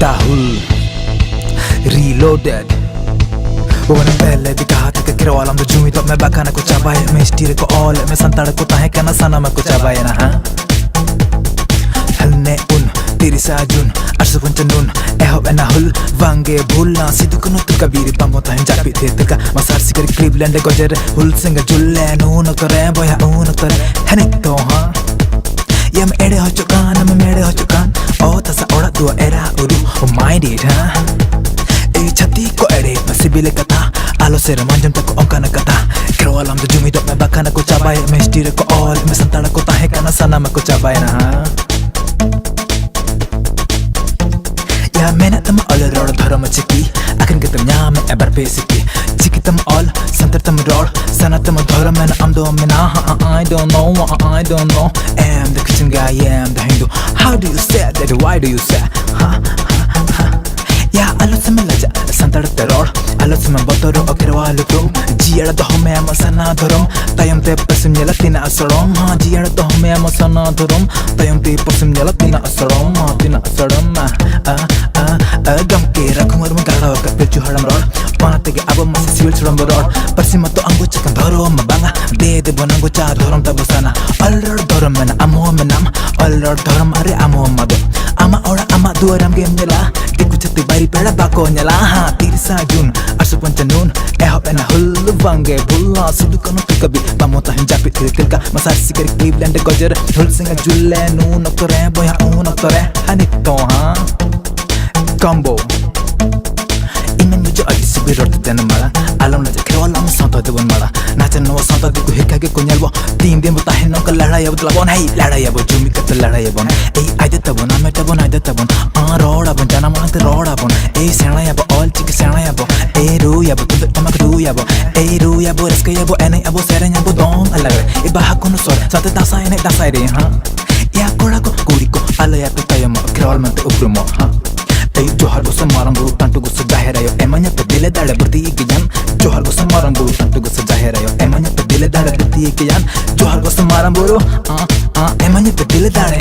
Hool reloaded. When पहले भी कहा था कि किरवाल हम तो जूमी तो मैं बाका ना कुछ आवाज़ मैं स्टीर को ऑल मैं संताड़ को ताहे क्या ना साना मैं कुछ आवाज़ ना हाँ हलने उन तेरी साजुन अर्श पंचनून एहो बना हुल वांगे भूलना सिद्धू को नुत कबीर तमो ताहे जापी थे तका मसार सिकर क्लीवलैंड को जर हुल सिंग जुल्ले नून करे बोया ऊन करे है नहीं तो हाँ या मैं एड़े हो चुकान मैं मेड़े हो चुकान ओ तसा ओड़ा दुआ एरा उरु ओ माइंड इट हाँ ए छत्ती को एड़े मैं सिबिल कथा आलो से रमांजम तक ओंका न कथा किरवाल हम तो जूमी तो मैं बाका न कुछ आवाज़ मैं स्टीर को ऑल मैं संताड़ को ताहे क्या ना साना मैं कुछ आवाज़ ना हाँ या मैंने तम ऑल रोड धर्म चिकी akan ketemu me ebar pesiki chiki tam all santar tam road sana tam dharam and am do mina I don't know am the Christian guy am the Hindu how do you say that why do you say ya allo sama laja santar the road allo sama botoro okirwalu to jiara do me am sana dharam tayam te pasim yala tina asarom jiara do me am sana dharam tayam te pasim yala tina asarom gam ke rakhumar me gada ka pechu haram rod panate ge abo mas sibil churam rod parsima to angu chakan dharo ma banga de bonangu cha dharam tabusana alrod dharam man amo manam alrod dharam are amo madu ama ora ama duaram ge mela tiku chatti bari peda bako nyala ha tirsa jun arsu panchanoon eho bena hul wange bulla sidu kanu kabi pamota hinjapi tilka masar sikari cleveland gojer hul singa julle noon okore boya un okore hanito ha combo इनमें मुझे अभी से भी रोते देने मारा आलम लजे केवल हम सांता दे बन मारा नाचन नवा सांता दे को हिका के कोन्याल वो 3 दिन बता है नौकर लड़ाई अब तो लगन है लड़ाई अब जूमी कत लड़ाई अब ए आइदे तबन मैं तबन आइदे तबन रोड अब जाना मानते रोड अब ए सेना अब ऑल चिक सेना अब ए रू अब तो तमक रू अब ए रू अब रस्के अब एने अब सेरे अब दोंग अलग ए बाहा कोन सोर साते दासा एने दासा रे हां या कोड़ा को कुड़ी को अले या तो तयम केवल मन ते उपरमो हां Johar go samaram buru tantu go sajahera yo emanya pe dile dale burti gijan Johar go samaram buru tantu go sajahera yo emanya pe dile dale burti gijan Johar go samaram buru emanya pe dile dale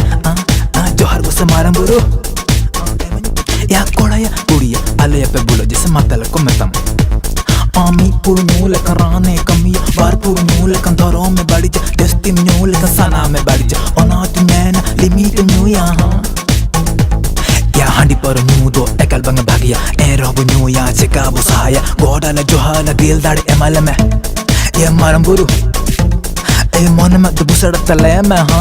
Johar go samaram buru ya koda ya kuriya ale ya pe bulo jise matal ko metam Ami puru nyule karane kamiya bar puru nyule kan dharo me badija testim nyule kan sana me badija onati nena limit nyuya handi par nudo ekal bang bhagiya e rob nyoya cheka busaya godala johala dil dad emalame ye maramburu e mon ma dubusada tale me ha